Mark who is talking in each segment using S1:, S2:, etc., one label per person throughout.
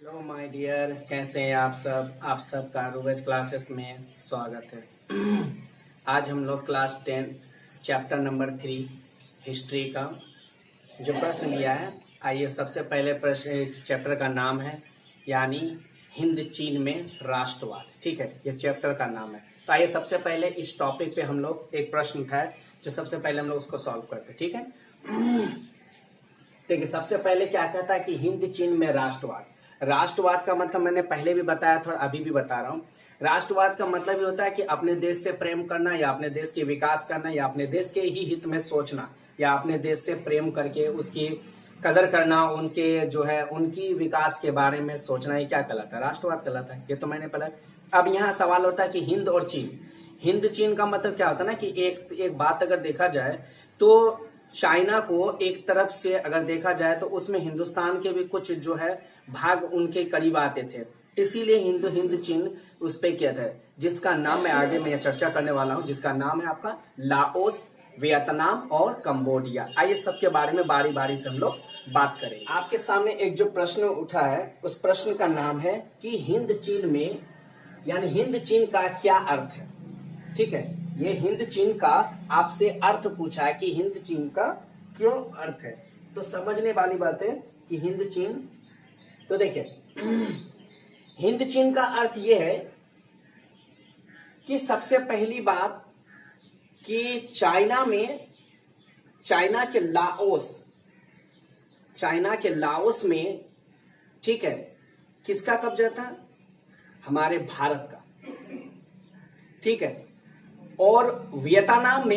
S1: Hello my dear, कैसे हैं आप सबका रूबेज क्लासेस में स्वागत है। आज हम लोग क्लास 10 चैप्टर नंबर 3 हिस्ट्री का जो प्रश्न लिया है। आइए, सबसे पहले प्रश्न चैप्टर का नाम है यानी हिंद चीन में राष्ट्रवाद। ठीक है, ये चैप्टर का नाम है। तो आइए सबसे पहले इस टॉपिक पे हम लोग एक प्रश्न उठाए जो सबसे पहले हम लोग उसको सॉल्व करते हैं। ठीक है, देखिए सबसे पहले क्या कहता है कि हिंद चीन में राष्ट्रवाद। राष्ट्रवाद का मतलब मैंने पहले भी बताया था और अभी भी बता रहा हूं। राष्ट्रवाद का मतलब ये होता है कि अपने देश से प्रेम करना या अपने देश के विकास करना या अपने देश के ही हित में सोचना या अपने देश से प्रेम करके उसकी कदर करना, उनके जो है उनकी विकास के बारे में सोचना, ये क्या कहलाता है? राष्ट्रवाद कहलाता है। ये तो मैंने पहले। अब यहाँ सवाल होता है कि हिंद और चीन। हिंद चीन का मतलब क्या होता है ना कि एक बात अगर देखा जाए तो चाइना को एक तरफ से अगर देखा जाए तो उसमें हिंदुस्तान के भी कुछ जो है भाग उनके करीब आते थे, इसीलिए हिंद चीन उस पे किया था, जिसका नाम मैं आगे में चर्चा करने वाला हूं, जिसका नाम है आपका लाओस, वियतनाम और कंबोडिया। आइए सबके बारे में बारी बारी से हम लोग बात करेंगे। आपके सामने एक जो प्रश्न उठा है उस प्रश्न का नाम है कि हिंद चीन में यानी हिंद चीन का क्या अर्थ है। ठीक है, ये हिंद चीन का आपसे अर्थ पूछा है कि हिंद चीन का क्यों अर्थ है। तो समझने वाली बात है कि हिंद चीन, तो देखिए हिंद चीन का अर्थ ये है कि सबसे पहली बात कि चाइना के लाओस में, ठीक है, किसका कब्जा था? हमारे भारत का। ठीक है, और वियतनाम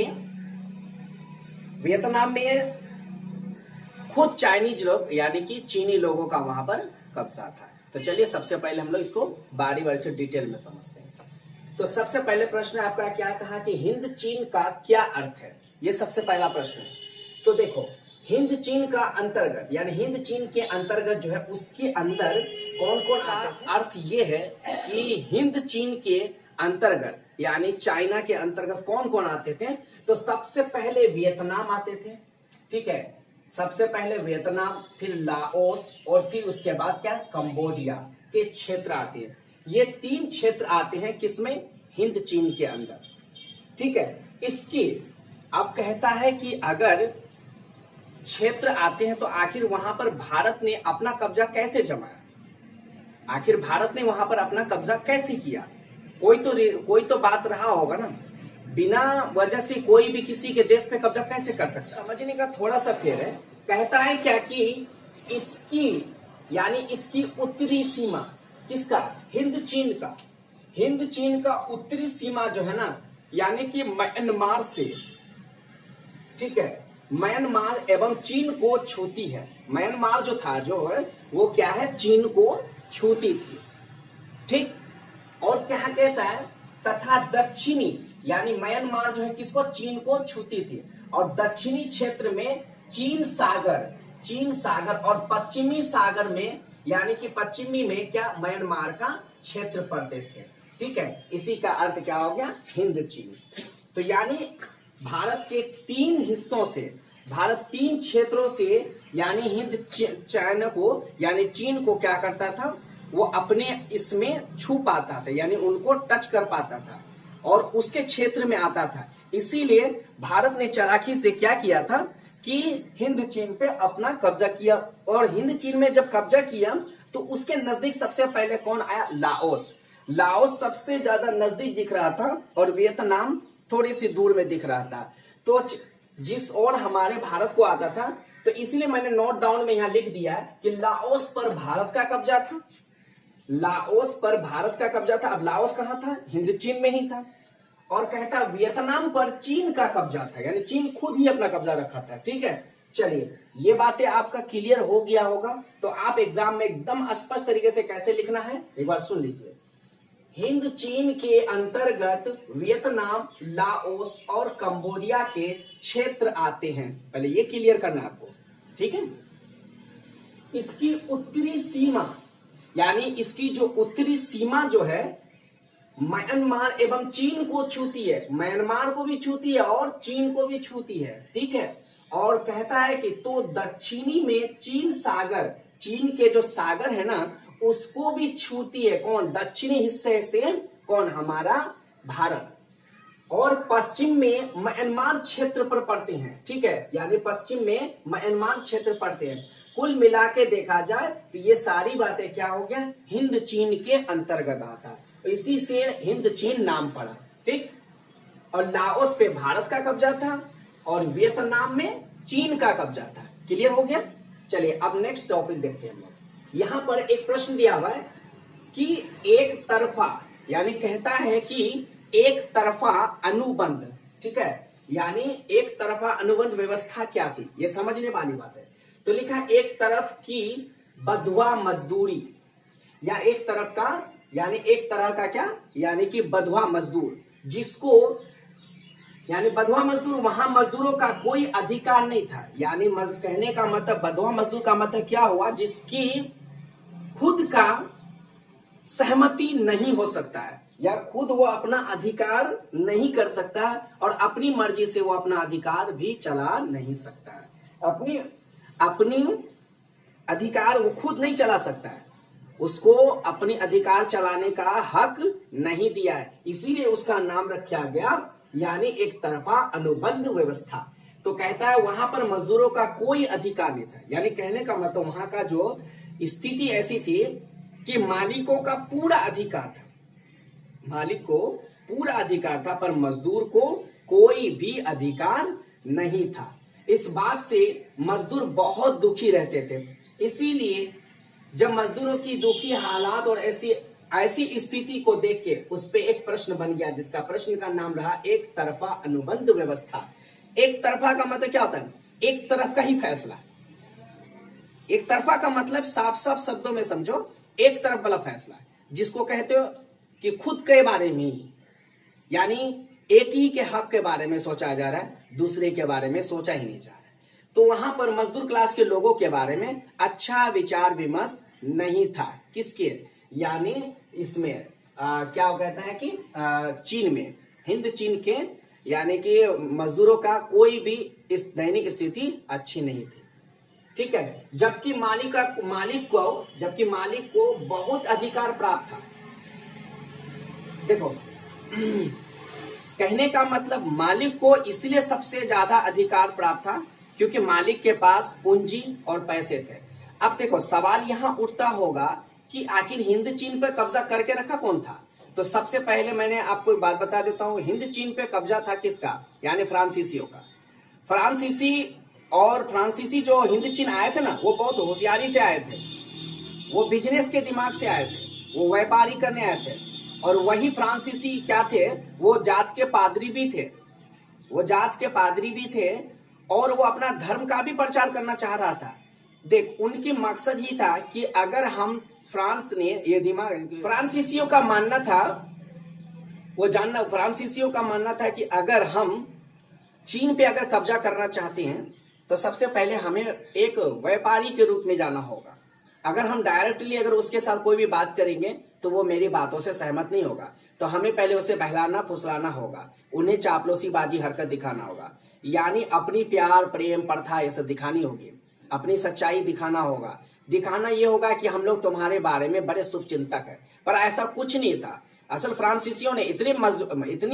S1: में खुद चाइनीज लोग यानी कि चीनी लोगों का वहां पर कब्जा था। तो चलिए सबसे पहले हम लोग इसको बारी बारी से डिटेल में समझते हैं। तो सबसे पहले प्रश्न आपका क्या कहा कि हिंद चीन का क्या अर्थ है, ये सबसे पहला प्रश्न है। तो देखो, हिंद चीन का अंतर्गत यानी हिंद चीन के अंतर्गत जो है उसके अंदर कौन कौन आता है? अर्थ ये है कि हिंद चीन के अंतर्गत यानी चाइना के अंतर्गत कौन कौन आते थे? तो सबसे पहले वियतनाम आते थे। ठीक है, सबसे पहले वियतनाम, फिर लाओस और फिर उसके बाद क्या, कंबोडिया के क्षेत्र आते हैं। ये 3 क्षेत्र आते हैं किसमें? हिंद चीन के अंदर। ठीक है, इसकी अब कहता है कि अगर क्षेत्र आते हैं तो आखिर वहां पर भारत ने अपना कब्जा कैसे जमाया? आखिर भारत ने वहां पर अपना कब्जा कैसे किया? कोई तो बात रहा होगा ना। बिना वजह से कोई भी किसी के देश पे कब्जा कैसे कर सकता है? समझने का थोड़ा सा फेर है। कहता है क्या कि इसकी उत्तरी सीमा, किसका? हिंद चीन का उत्तरी सीमा जो है ना, यानी कि म्यांमार से, ठीक है, म्यांमार एवं चीन को छूती है। म्यांमार जो था जो है वो क्या है, चीन को छूती थी। ठीक, और क्या कहता है, तथा दक्षिणी यानी म्यांमार जो है किसको, चीन को छूती थी, और दक्षिणी क्षेत्र में चीन सागर और पश्चिमी सागर में यानी कि पश्चिमी में क्या, म्यांमार का क्षेत्र पड़ते थे। ठीक है, इसी का अर्थ क्या हो गया, हिंद चीन। तो यानी भारत के 3 हिस्सों से, भारत 3 क्षेत्रों से यानी हिंद चाइना को यानी चीन को क्या करता था, वो अपने इसमें छू पाता था यानी उनको टच कर पाता था और उसके क्षेत्र में आता था। इसीलिए भारत ने चालाकी से क्या किया था कि हिंद चीन पे अपना कब्जा किया, और हिंद चीन में जब कब्जा किया तो उसके नजदीक सबसे पहले कौन आया, लाओस सबसे ज्यादा नजदीक दिख रहा था और वियतनाम थोड़ी सी दूर में दिख रहा था। तो जिस ओर हमारे भारत को आता था, तो इसलिए मैंने नोट डाउन में यहां लिख दिया कि लाओस पर भारत का कब्जा था। अब लाओस कहां था, हिंद चीन में ही था। और कहता वियतनाम पर चीन का कब्जा था, यानी चीन खुद ही अपना कब्जा रखा था। ठीक है, चलिए ये बातें आपका क्लियर हो गया होगा। तो आप एग्जाम में एकदम स्पष्ट तरीके से कैसे लिखना है एक बार सुन लीजिए। हिंद चीन के अंतर्गत वियतनाम, लाओस और कंबोडिया के क्षेत्र आते हैं। पहले ये क्लियर करना आपको। ठीक है, इसकी उत्तरी सीमा यानी इसकी जो उत्तरी सीमा जो है म्यांमार एवं चीन को छूती है, म्यांमार को भी छूती है और चीन को भी छूती है। ठीक है, और कहता है कि तो दक्षिणी में चीन के जो सागर है ना उसको भी छूती है कौन? दक्षिणी हिस्से से कौन? हमारा भारत। और पश्चिम में म्यांमार क्षेत्र पर पड़ते हैं, ठीक है, यानी पश्चिम में म्यांमार क्षेत्र पड़ते हैं। कुल मिला के देखा जाए तो ये सारी बातें क्या हो गया? हिंद चीन के अंतर्गत आता है, इसी से हिंद चीन नाम पड़ा, ठीक। और लाओस पे भारत का कब्जा था और वियतनाम में चीन का कब्जा था। क्लियर हो गया? चलिए अब नेक्स्ट टॉपिक देखते हैं हम लोग। यहां पर एक प्रश्न दिया हुआ है कि एक तरफा, यानी कहता है कि एक तरफा अनुबंध, ठीक है, यानी एक तरफा अनुबंध व्यवस्था क्या थी, ये समझने वाली बात है। तो लिखा एक तरफ की बंधुआ मजदूरी, या एक तरफ का, यानी एक तरह का क्या, यानी कि बंधुआ मजदूर, जिसको, यानी बंधुआ मजदूर, वहां मजदूरों का कोई अधिकार नहीं था। यानी कहने का मतलब बंधुआ मजदूर का मतलब क्या हुआ? जिसकी खुद का सहमति नहीं हो सकता है, या खुद वो अपना अधिकार नहीं कर सकता है, और अपनी मर्जी से वो अपना अधिकार भी चला नहीं सकता है। अपनी अधिकार वो खुद नहीं चला सकता है, उसको अपनी अधिकार चलाने का हक नहीं दिया है, इसीलिए उसका नाम रखा गया, यानी एक तरफा अनुबंध व्यवस्था। तो कहता है वहां पर मजदूरों का कोई अधिकार नहीं था, यानी कहने का मतलब वहां का जो स्थिति ऐसी थी कि मालिकों का पूरा अधिकार था, मालिक को पूरा अधिकार था, पर मजदूर को कोई भी अधिकार नहीं था। इस बात से मजदूर बहुत दुखी रहते थे। इसीलिए जब मजदूरों की दुखी हालात और ऐसी स्थिति को देख के उस पे एक प्रश्न बन गया, जिसका प्रश्न का नाम रहा एक तरफा अनुबंध व्यवस्था। एक तरफा का मतलब क्या होता है? एक तरफ का ही फैसला। एक तरफा का मतलब साफ साफ शब्दों में समझो, एक तरफ वाला फैसला, जिसको कहते हो कि खुद के बारे में ही, यानी एक ही के हक के बारे में सोचा जा रहा है, दूसरे के बारे में सोचा ही नहीं जा रहा है। तो वहां पर मजदूर क्लास के लोगों के बारे में अच्छा विचार विमर्श नहीं था। किसके? यानी इसमें क्या कहते हैं कि चीन में, हिंद चीन के, यानी कि मजदूरों का कोई भी इस दैनिक स्थिति अच्छी नहीं थी, ठीक है। जबकि मालिक को बहुत अधिकार प्राप्त था। देखो कहने का मतलब मालिक को इसलिए सबसे ज्यादा अधिकार प्राप्त था क्योंकि मालिक के पास पूंजी और पैसे थे। अब देखो सवाल यहां उठता होगा कि आखिर हिंद चीन पर कब्जा करके रखा कौन था? तो सबसे पहले मैंने आपको एक बात बता देता हूं, हिंद चीन पे कब्जा था किसका? यानी फ्रांसीसियों का। फ्रांसीसी जो हिंद चीन आए थे ना, वो बहुत होशियारी से आए थे, वो बिजनेस के दिमाग से आए थे, वो व्यापारी करने आए थे। और वही फ्रांसीसी क्या थे? वो जात के पादरी भी थे, और वो अपना धर्म का भी प्रचार करना चाह रहा था। देख उनकी मकसद ही था कि अगर हम फ्रांसीसियों का मानना था कि अगर हम चीन पे अगर कब्जा करना चाहते हैं तो सबसे पहले हमें एक व्यापारी के रूप में जाना होगा। अगर हम डायरेक्टली अगर उसके साथ कोई भी बात करेंगे तो वो मेरी बातों से सहमत नहीं होगा, तो हमें पहले उसे बहलाना फुसलाना होगा, उन्हें चापलूसी बाजी हरकत दिखाना होगा, यानी अपनी प्यार प्रेम प्रथा ये सब दिखानी होगी, अपनी सच्चाई दिखाना होगा। दिखाना ये होगा कि हम लोग तुम्हारे बारे में बड़े शुभचिंतक हैं, पर ऐसा कुछ नहीं था। असल फ्रांसीसियों ने इतनी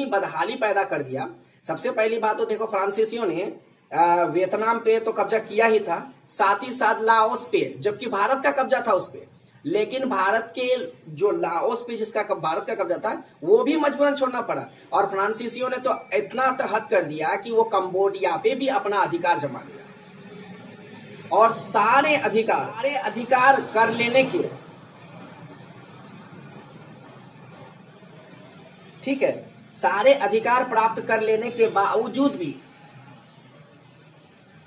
S1: बदहाली पैदा कर दिया। सबसे पहली बात तो देखो, फ्रांसीसियों ने वियतनाम पे तो कब्जा किया ही था, साथ ही साथ लाओस पे, जबकि भारत का कब्जा था उस पे, लेकिन भारत के जो लाओस पे जिसका भारत का कब्जा था वो भी मजबूरन छोड़ना पड़ा। और फ्रांसीसियों ने तो इतना हद कर दिया कि वो कंबोडिया पे भी अपना अधिकार जमा लिया, और सारे अधिकार कर लेने के, ठीक है, सारे अधिकार प्राप्त कर लेने के बावजूद भी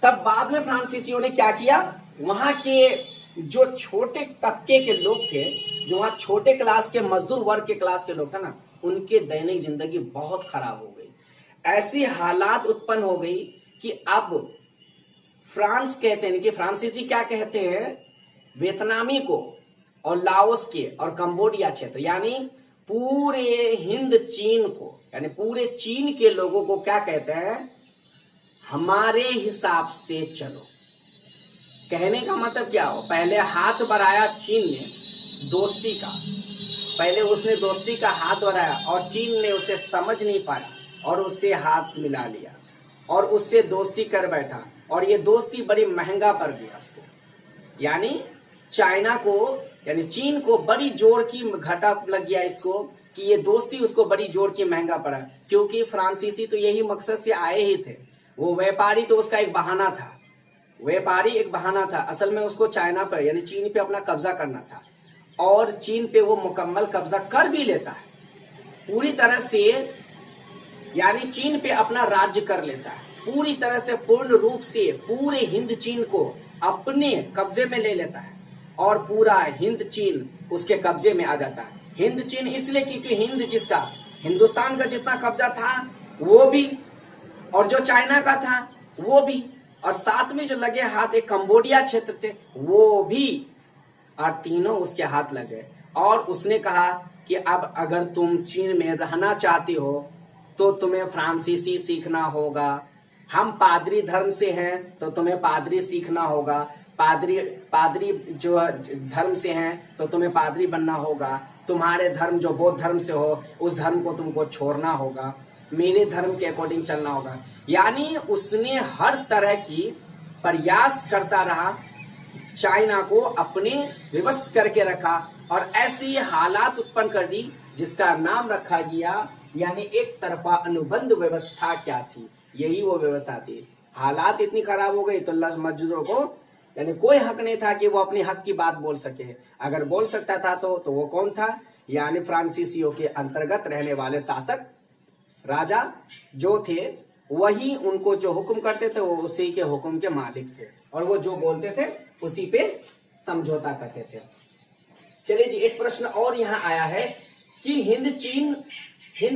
S1: तब बाद में फ्रांसीसियों ने क्या किया? वहां के जो छोटे तबके के लोग थे, जो वहां छोटे क्लास के मजदूर वर्ग के क्लास के लोग थे ना, उनके दैनिक जिंदगी बहुत खराब हो गई। ऐसी हालात उत्पन्न हो गई कि अब फ्रांस कहते हैं कि फ्रांसीसी क्या कहते हैं, वियतनामी को और लाओस के और कंबोडिया क्षेत्र, यानी पूरे हिंद चीन को, यानी पूरे चीन के लोगों को क्या कहते हैं? हमारे हिसाब से चलो। कहने का मतलब क्या हो? पहले हाथ बढ़ाया चीन ने, दोस्ती का, पहले उसने दोस्ती का हाथ बढ़ाया और चीन ने उसे समझ नहीं पाया और उससे हाथ मिला लिया और उससे दोस्ती कर बैठा और ये दोस्ती बड़ी महंगा पड़ गया उसको। यानी चाइना को, यानी चीन को बड़ी जोर की घाटा लग गया इसको कि ये दोस्ती उसको बड़ी जोर की महंगा पड़ा, क्योंकि फ्रांसीसी तो यही मकसद से आए ही थे। वो व्यापारी तो उसका एक बहाना था, व्यापारी एक बहाना था। असल में उसको चाइना पर यानी चीन पे अपना कब्जा करना था और चीन पे वो मुकम्मल कब्जा कर भी लेता है पूरी तरह से, यानी चीन पे अपना राज्य कर लेता है पूरी तरह से, पूर्ण रूप से पूरे हिंद चीन को अपने कब्जे में ले लेता है और पूरा हिंद चीन उसके कब्जे में आ जाता है। हिंद चीन इसलिए क्योंकि हिंद जिसका, हिंदुस्तान का जितना कब्जा था वो भी, और जो चाइना का था वो भी, और साथ में जो लगे हाथ एक कंबोडिया क्षेत्र थे वो भी, और तीनों उसके हाथ लगे। और उसने कहा कि अब अगर तुम चीन में रहना चाहती हो तो तुम्हें फ्रांसीसी सीखना होगा, हम पादरी धर्म से हैं तो तुम्हें पादरी सीखना होगा, पादरी जो धर्म से हैं तो तुम्हें पादरी बनना होगा, तुम्हारे धर्म जो बौद्ध धर्म से हो उस धर्म को तुमको छोड़ना होगा, मेरे धर्म के अकॉर्डिंग चलना होगा। यानी उसने हर तरह की प्रयास करता रहा, चाइना को अपने विवश करके रखा और ऐसी हालात उत्पन्न कर दी जिसका नाम रखा गया, यानी एक तरफा अनुबंध व्यवस्था। क्या थी? यही वो व्यवस्था थी। हालात इतनी खराब हो गई तो मजदूरों को यानी कोई हक नहीं था कि वो अपने हक की बात बोल सके। अगर बोल सकता था तो वो कौन था? यानी फ्रांसीसियों के अंतर्गत रहने वाले शासक राजा जो थे वही उनको जो हुक्म करते थे वो उसी के हुक्म के मालिक थे और वो जो बोलते थे उसी पे समझौता करते थे। चलिए जी, एक प्रश्न और यहाँ आया है कि हिंद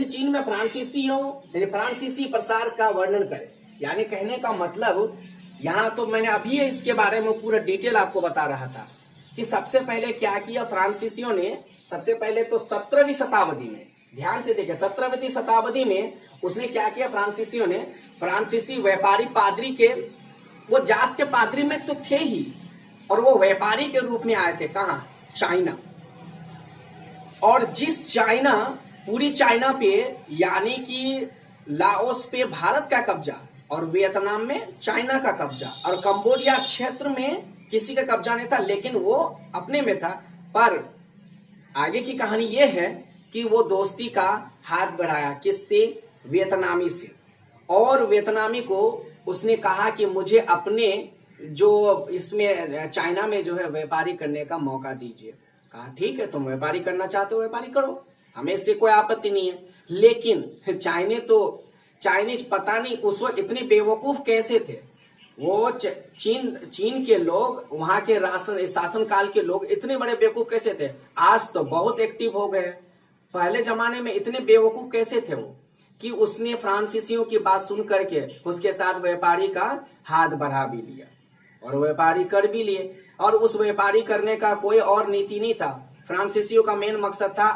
S1: चीन में फ्रांसीसियों यानी फ्रांसीसी प्रसार का वर्णन करें। यानी कहने का मतलब, यहाँ तो मैंने अभी इसके बारे में पूरा डिटेल आपको बता रहा था कि सबसे पहले क्या किया फ्रांसीसियों ने। सबसे पहले तो 17वीं शताब्दी में, ध्यान से देखिए, 17वीं शताब्दी में उसने क्या किया फ्रांसीसियों ने, फ्रांसीसी व्यापारी पादरी के, वो जात के पादरी में तो थे ही और वो व्यापारी के रूप में आए थे। कहाँ? चाइना। और जिस चाइना, पूरी चाइना पे यानी कि लाओस पे भारत का कब्जा और वियतनाम में चाइना का कब्जा और कंबोडिया क्षेत्र में किसी का कब्जा नहीं था, लेकिन वो अपने में था। पर आगे की कहानी ये है कि वो दोस्ती का हाथ बढ़ाया किससे? वियतनामी से। और वियतनामी को उसने कहा कि मुझे अपने जो इसमें चाइना में जो है व्यापारी करने का मौका दीजिए। कहा ठीक है, तुम व्यापारी करना चाहते हो व्यापारी करो, हमें इससे कोई आपत्ति नहीं है। लेकिन चाइनीज पता नहीं उस वक्त इतने बेवकूफ कैसे थे वो, चीन के लोग, वहां के शासन काल के लोग इतने बड़े बेवकूफ कैसे थे? आज तो बहुत एक्टिव हो गए, पहले जमाने में इतने बेवकूफ कैसे थे वो कि उसने फ्रांसीसियों की बात सुन करके उसके साथ व्यापारी का हाथ बढ़ा भी लिया और व्यापारी कर भी लिए। और उस व्यापारी करने का कोई और नीति नहीं था। फ्रांसीसियों का मेन मकसद था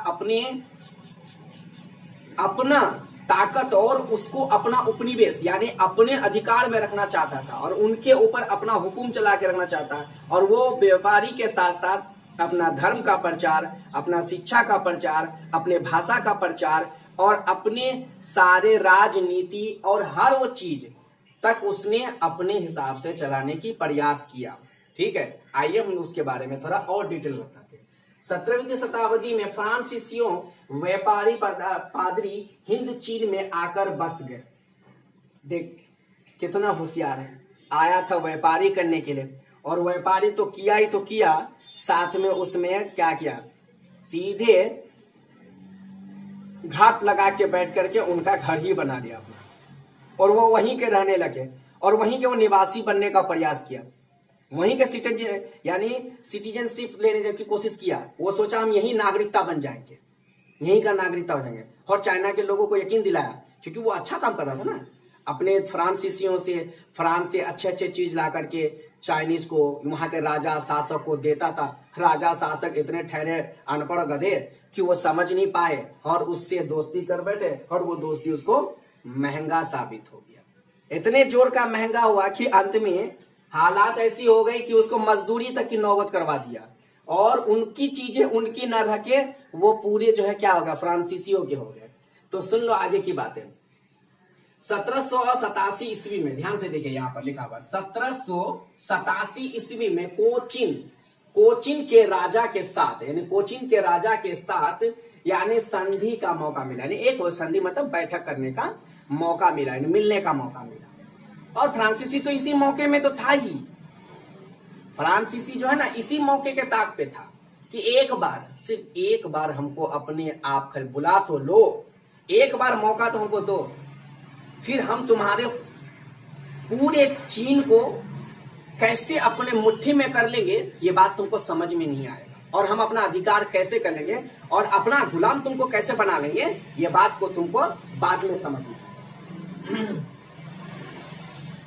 S1: अपना ताकत और उसको अपना उपनिवेश यानी अपने अधिकार में रखना चाहता था और उनके ऊपर अपना हुक्म चला के रखना चाहता है। और वो व्यापारी के साथ साथ अपना धर्म का प्रचार, अपना शिक्षा का प्रचार, अपने भाषा का प्रचार और अपने सारे राजनीति और हर वो चीज तक उसने अपने हिसाब से चलाने की प्रयास किया। ठीक है, आइए हम उसके बारे में थोड़ा और डिटेल बताते हैं। 17वीं शताब्दी में फ्रांसीसियों व्यापारी पादरी हिंद चीन में आकर बस गए। देख कितना होशियार है, आया था व्यापारी करने के लिए और व्यापारी तो किया ही तो किया, साथ में उसमें क्या किया, सीधे घाट लगा के बैठ करके उनका घर ही बना दिया अपना और वो वहीं के रहने लगे और वहीं के वो निवासी बनने का प्रयास किया। वहीं के सिटीजनशिप लेने की कोशिश किया। वो सोचा हम यही नागरिकता बन जाएंगे, यहीं का नागरिकता हो जाएंगे। और चाइना के लोगों को यकीन दिलाया क्योंकि वो अच्छा काम कर रहा था ना, अपने फ्रांसीसियों से, फ्रांस से अच्छे अच्छे चीज ला करके चाइनीज को, वहां के राजा शासक को देता था। राजा शासक इतने ठहरे अनपढ़ गधे कि वो समझ नहीं पाए और उससे दोस्ती कर बैठे और वो दोस्ती उसको महंगा साबित हो गया। इतने जोर का महंगा हुआ कि अंत में हालात ऐसी हो गई कि उसको मजदूरी तक की नौबत करवा दिया। और उनकी चीजें उनकी न रखे, वो पूरे जो है क्या होगा, फ्रांसीसियों के हो गए। तो सुन लो आगे की बातें। 1787 ईस्वी में, ध्यान से देखिए यहां पर लिखा हुआ 1787 ईस्वी में कोचिन के राजा के साथ, यानी कोचिन के राजा के साथ यानी संधि का मौका मिला, यानी एक संधि मतलब बैठक करने का मौका मिला, यानी मिलने का मौका मिला। और फ्रांसीसी तो इसी मौके में तो था ही, फ्रांसीसी जो है ना इसी मौके के ताक पे था कि एक बार, सिर्फ एक बार हमको अपने आप बुला तो लो, एक बार मौका तो हमको दो, फिर हम तुम्हारे पूरे चीन को कैसे अपने मुट्ठी में कर लेंगे ये बात तुमको समझ में नहीं आएगा, और हम अपना अधिकार कैसे कर लेंगे और अपना गुलाम तुमको कैसे बना लेंगे ये बात को तुमको बाद में समझ में।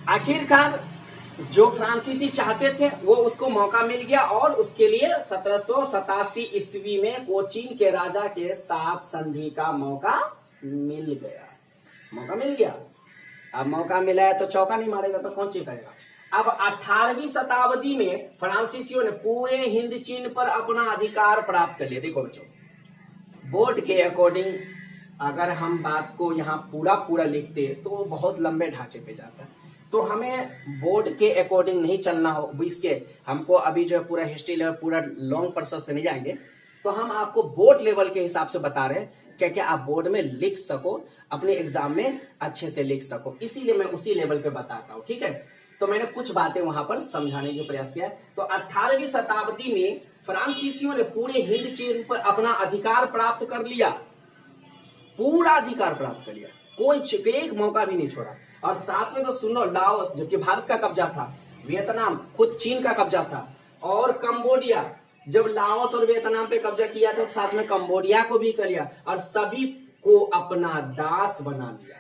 S1: आखिरकार जो फ्रांसीसी चाहते थे वो उसको मौका मिल गया, और उसके लिए 1787 ईस्वी में कोचीन के राजा के साथ संधि का मौका मिल गया। मौका मिल गया, अब मौका मिला है तो चौका नहीं मारेगा तो कौन ची करेगा। अब 18वीं शताब्दी में फ्रांसीसियों ने पूरे हिंद चीन पर अपना अधिकार प्राप्त कर लिया। देखो बच्चों, बोर्ड के अकॉर्डिंग अगर हम बात को यहाँ पूरा लिखते तो बहुत लंबे ढांचे पे जाता है, तो हमें बोर्ड के अकॉर्डिंग नहीं चलना हो। इसके हमको अभी जो है पूरा हिस्ट्री लेवल पूरा लॉन्ग प्रोसेस पे नहीं जाएंगे, तो हम आपको बोर्ड लेवल के हिसाब से बता रहे हैं क्या क्या आप बोर्ड में लिख सको, अपने एग्जाम में अच्छे से लिख सको, इसीलिए मैं उसी लेवल पे बताता हूँ। ठीक है, तो मैंने कुछ बातें वहां पर समझाने की प्रयास किया। तो 18वीं शताब्दी में फ्रांसीसियों ने पूरे हिंद चीन पर अपना अधिकार प्राप्त कर लिया, पूरा अधिकार प्राप्त कर लिया, कोई एक मौका भी नहीं छोड़ा। और साथ में तो सुनो, लाओस जो कि भारत का कब्जा था, वियतनाम खुद चीन का कब्जा था, और कंबोडिया, जब लाओस और वियतनाम पे कब्जा किया था तो साथ में कंबोडिया को भी कर लिया, और सभी को अपना दास बना लिया,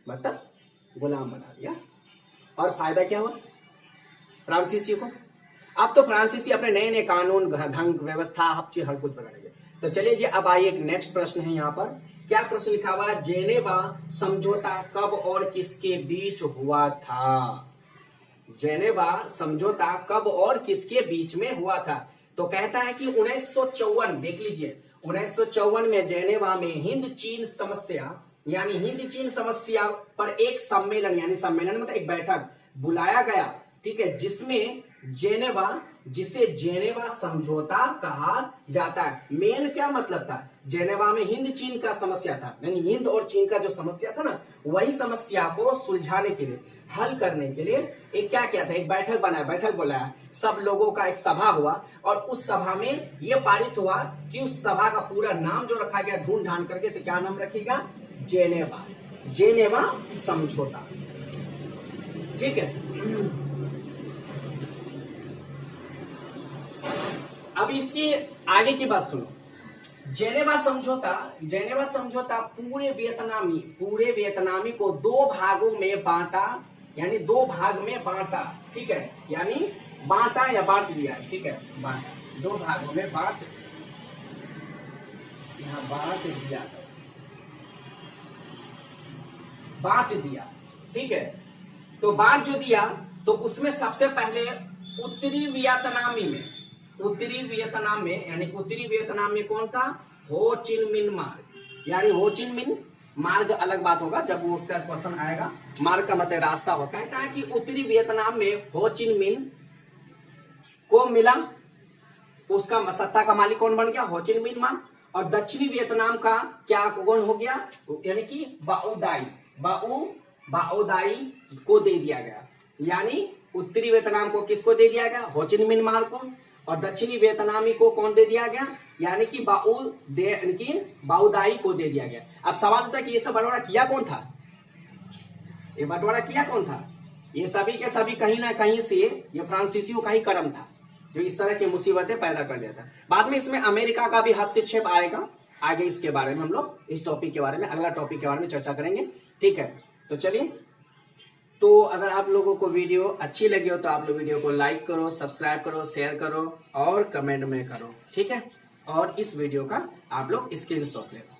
S1: मतलब गुलाम बना लिया। और फायदा क्या हुआ फ्रांसीसी को? अब तो फ्रांसीसी अपने नए नए कानून, ढंग, व्यवस्था, हर कुछ बनाएंगे। तो चलिए जी, अब आइए एक नेक्स्ट प्रश्न है यहाँ पर। क्या प्रश्न लिखा हुआ है? जेनेवा समझौता कब और किसके बीच हुआ था? जेनेवा समझौता कब और किसके बीच में हुआ था? तो कहता है कि 1954, देख लीजिए 1954 में जेनेवा में हिंद चीन समस्या, यानी हिंद चीन समस्या पर एक सम्मेलन, यानी सम्मेलन मतलब एक बैठक बुलाया गया, ठीक है, जिसमें जिसे जेनेवा समझौता कहा जाता है। मेन क्या मतलब था? जेनेवा में हिंद चीन का समस्या था, यानी हिंद और चीन का जो समस्या था ना, वही समस्या को सुलझाने के लिए, हल करने के लिए एक क्या किया था, एक बैठक बनाया, बैठक बुलाया, सब लोगों का एक सभा हुआ, और उस सभा में यह पारित हुआ कि उस सभा का पूरा नाम जो रखा गया ढूंढ ढांड करके, तो क्या नाम रखेगा? जेनेवा समझौता। ठीक है, अब इसकी आगे की बात सुनो। जेनेवा समझौता पूरे वियतनामी को दो भागों में बांटा, यानी दो भाग में बांटा, ठीक है, यानी बांटा या बांट दिया, ठीक है, दो भागों में बांट दिया, ठीक है। तो बांट जो दिया, तो उसमें सबसे पहले उत्तरी वियतनाम में यानी उत्तरी वियतनाम में कौन था? हो चिन मिन मार्ग, यानी हो चिन मिन मार्ग अलग बात होगा जब वो उसका क्वेश्चन आएगा। मार्ग का मतलब रास्ता होता है। कहा कि उत्तरी वियतनाम में हो चिन मिन को मिला, उसका सत्ता का मालिक कौन बन गया? हो चिन मिन मान। और दक्षिणी वियतनाम का क्या कौन हो गया? यानी कि बाओदाई को दे दिया गया, यानी उत्तरी वियतनाम को किसको दे दिया गया? हो चिन मिन मार्ग को। और दक्षिणी वियतनामी को कौन दे दिया गया? यानी कि बाओदाई को दे दिया गया। अब सवाल होता है कि ये सब बंटवारा किया कौन था? ये सभी के सभी कहीं ना कहीं से ये फ्रांसीसियों का ही कर्म था जो इस तरह की मुसीबतें पैदा कर दिया था। बाद में इसमें अमेरिका का भी हस्तक्षेप आएगा, आगे इसके बारे में हम लोग इस टॉपिक के बारे में, अगला टॉपिक के बारे में चर्चा करेंगे। ठीक है, तो चलिए, तो अगर आप लोगों को वीडियो अच्छी लगी हो तो आप लोग वीडियो को लाइक करो, सब्सक्राइब करो, शेयर करो और कमेंट में करो, ठीक है। और इस वीडियो का आप लोग स्क्रीनशॉट ले।